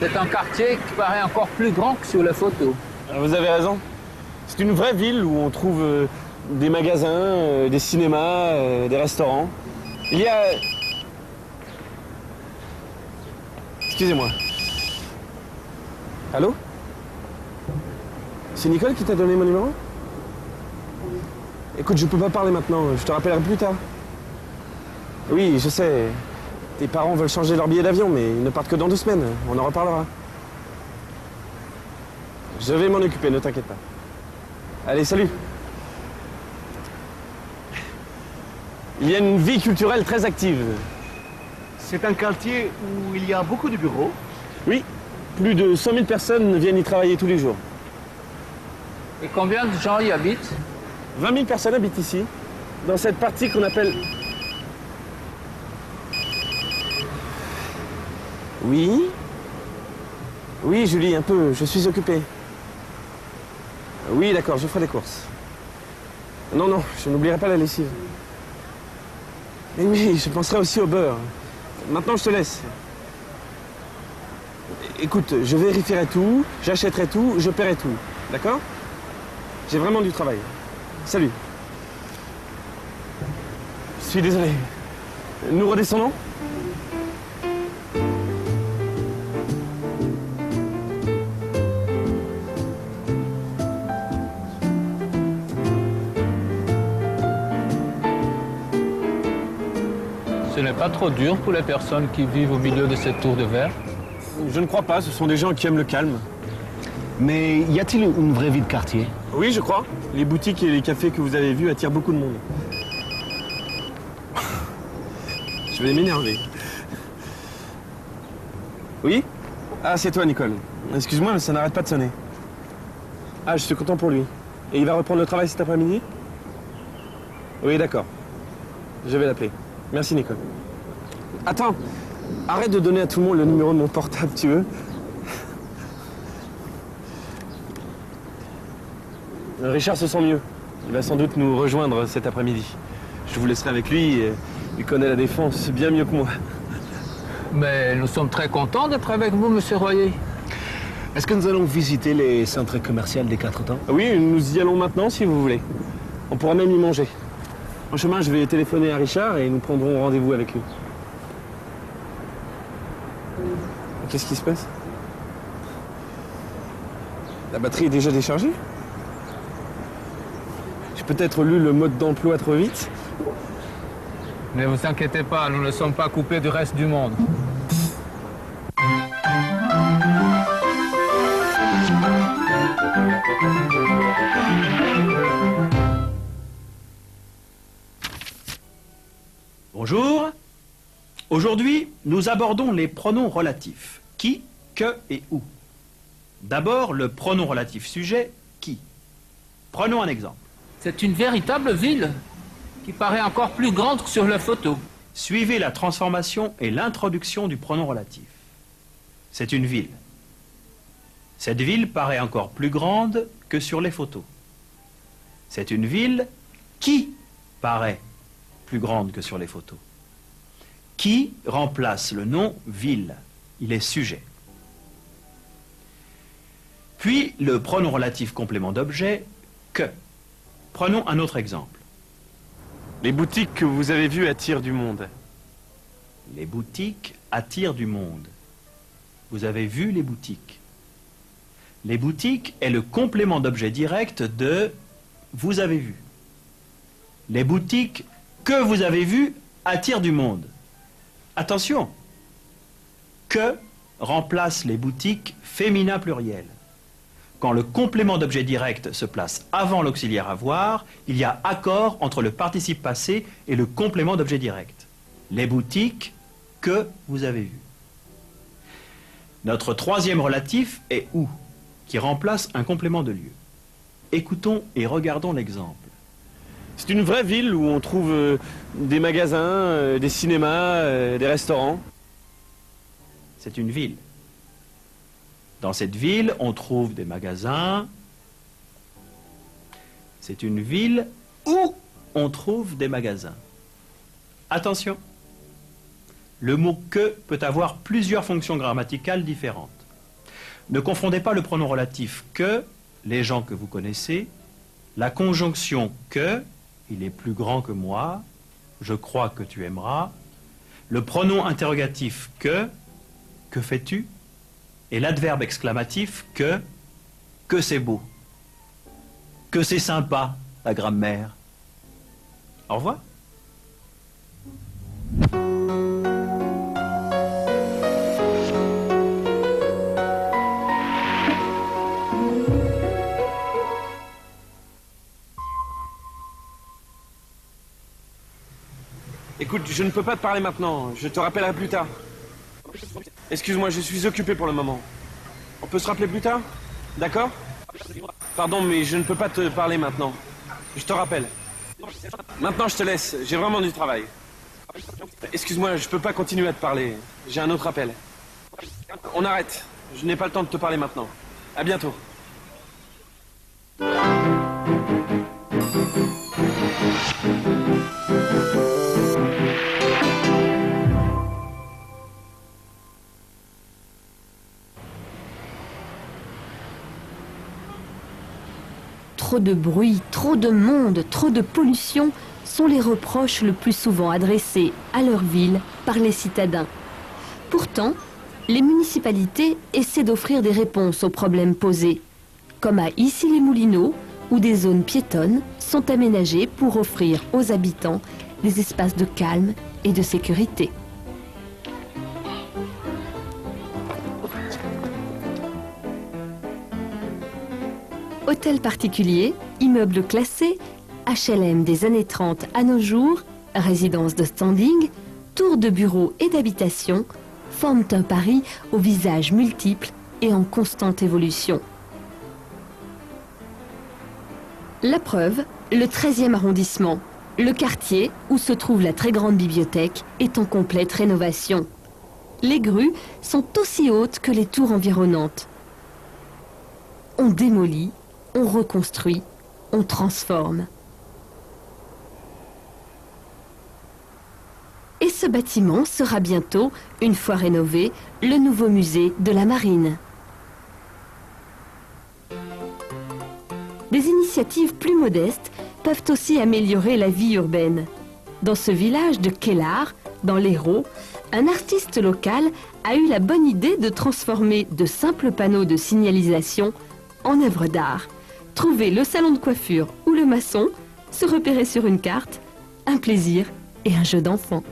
C'est un quartier qui paraît encore plus grand que sur les photos. Vous avez raison. C'est une vraie ville où on trouve des magasins, des cinémas, des restaurants. Il y a... Excusez-moi. Allô? C'est Nicole qui t'a donné mon numéro? Écoute, je peux pas parler maintenant, je te rappellerai plus tard. Oui, je sais. Tes parents veulent changer leur billet d'avion, mais ils ne partent que dans 2 semaines. On en reparlera. Je vais m'en occuper, ne t'inquiète pas. Allez, salut. Il y a une vie culturelle très active. C'est un quartier où il y a beaucoup de bureaux. Oui, plus de 100 000 personnes viennent y travailler tous les jours. Et combien de gens y habitent? 20 000 personnes habitent ici, dans cette partie qu'on appelle... Oui? Oui, Julie, un peu, je suis occupé. Oui, d'accord, je ferai des courses. Non, non, je n'oublierai pas la lessive. Mais oui, je penserai aussi au beurre. Maintenant, je te laisse. Écoute, je vérifierai tout, j'achèterai tout, je paierai tout. D'accord? J'ai vraiment du travail. Salut. Je suis désolé. Nous redescendons? Ce n'est pas trop dur pour les personnes qui vivent au milieu de cette tour de verre? Je ne crois pas, ce sont des gens qui aiment le calme. Mais y a-t-il une vraie vie de quartier? Oui, je crois. Les boutiques et les cafés que vous avez vus attirent beaucoup de monde. Je vais m'énerver. Oui? Ah, c'est toi, Nicole. Excuse-moi, mais ça n'arrête pas de sonner. Ah, je suis content pour lui. Et il va reprendre le travail cet après-midi? Oui, d'accord. Je vais l'appeler. Merci, Nicole. Attends, arrête de donner à tout le monde le numéro de mon portable, tu veux? Richard se sent mieux. Il va sans doute nous rejoindre cet après-midi. Je vous laisserai avec lui. Il connaît la défense bien mieux que moi. Mais nous sommes très contents d'être avec vous, monsieur Royer. Est-ce que nous allons visiter les centres commerciaux des 4 temps? Oui, nous y allons maintenant si vous voulez. On pourra même y manger. En chemin, je vais téléphoner à Richard et nous prendrons rendez-vous avec lui. Qu'est-ce qui se passe? La batterie est déjà déchargée? J'ai peut-être lu le mode d'emploi trop vite. Ne vous inquiétez pas, nous ne sommes pas coupés du reste du monde. Bonjour. Aujourd'hui, nous abordons les pronoms relatifs. Qui, que et où. D'abord, le pronom relatif sujet, qui. Prenons un exemple. C'est une véritable ville qui paraît encore plus grande que sur les photos. Suivez la transformation et l'introduction du pronom relatif. C'est une ville. Cette ville paraît encore plus grande que sur les photos. C'est une ville qui paraît plus grande que sur les photos. Qui remplace le nom ville. Il est sujet. Puis le pronom relatif complément d'objet, que. Prenons un autre exemple. Les boutiques que vous avez vues attirent du monde. Les boutiques attirent du monde. Vous avez vu les boutiques. Les boutiques est le complément d'objet direct de vous avez vu. Les boutiques que vous avez vues attirent du monde. Attention, que remplace les boutiques féminin pluriel. Quand le complément d'objet direct se place avant l'auxiliaire avoir, il y a accord entre le participe passé et le complément d'objet direct. Les boutiques que vous avez vues. Notre troisième relatif est où, qui remplace un complément de lieu. Écoutons et regardons l'exemple. C'est une vraie ville où on trouve des magasins, des cinémas, des restaurants. C'est une ville. Dans cette ville, on trouve des magasins. C'est une ville où on trouve des magasins. Attention, le mot « que » peut avoir plusieurs fonctions grammaticales différentes. Ne confondez pas le pronom relatif que, les gens que vous connaissez, la conjonction que, il est plus grand que moi, je crois que tu aimeras, le pronom interrogatif que fais-tu, et l'adverbe exclamatif que c'est beau, que c'est sympa, la grammaire. Au revoir. Écoute, je ne peux pas te parler maintenant. Je te rappellerai plus tard. Excuse-moi, je suis occupé pour le moment. On peut se rappeler plus tard? D'accord? Pardon, mais je ne peux pas te parler maintenant. Je te rappelle. Maintenant, je te laisse. J'ai vraiment du travail. Excuse-moi, je peux pas continuer à te parler. J'ai un autre appel. On arrête. Je n'ai pas le temps de te parler maintenant. À bientôt. Trop de bruit, trop de monde, trop de pollution sont les reproches le plus souvent adressés à leur ville par les citadins. Pourtant, les municipalités essaient d'offrir des réponses aux problèmes posés, comme à Issy-les-Moulineaux, où des zones piétonnes sont aménagées pour offrir aux habitants des espaces de calme et de sécurité. Hôtels particuliers, immeubles classés, HLM des années 30 à nos jours, résidences de standing, tours de bureaux et d'habitation forment un Paris aux visages multiples et en constante évolution. La preuve, le 13e arrondissement, le quartier où se trouve la très grande bibliothèque, est en complète rénovation. Les grues sont aussi hautes que les tours environnantes. On démolit, on reconstruit, on transforme. Et ce bâtiment sera bientôt, une fois rénové, le nouveau musée de la Marine. Des initiatives plus modestes peuvent aussi améliorer la vie urbaine. Dans ce village de Kellar, dans l'Hérault, un artiste local a eu la bonne idée de transformer de simples panneaux de signalisation en œuvres d'art. Trouver le salon de coiffure ou le maçon, se repérer sur une carte, un plaisir et un jeu d'enfant.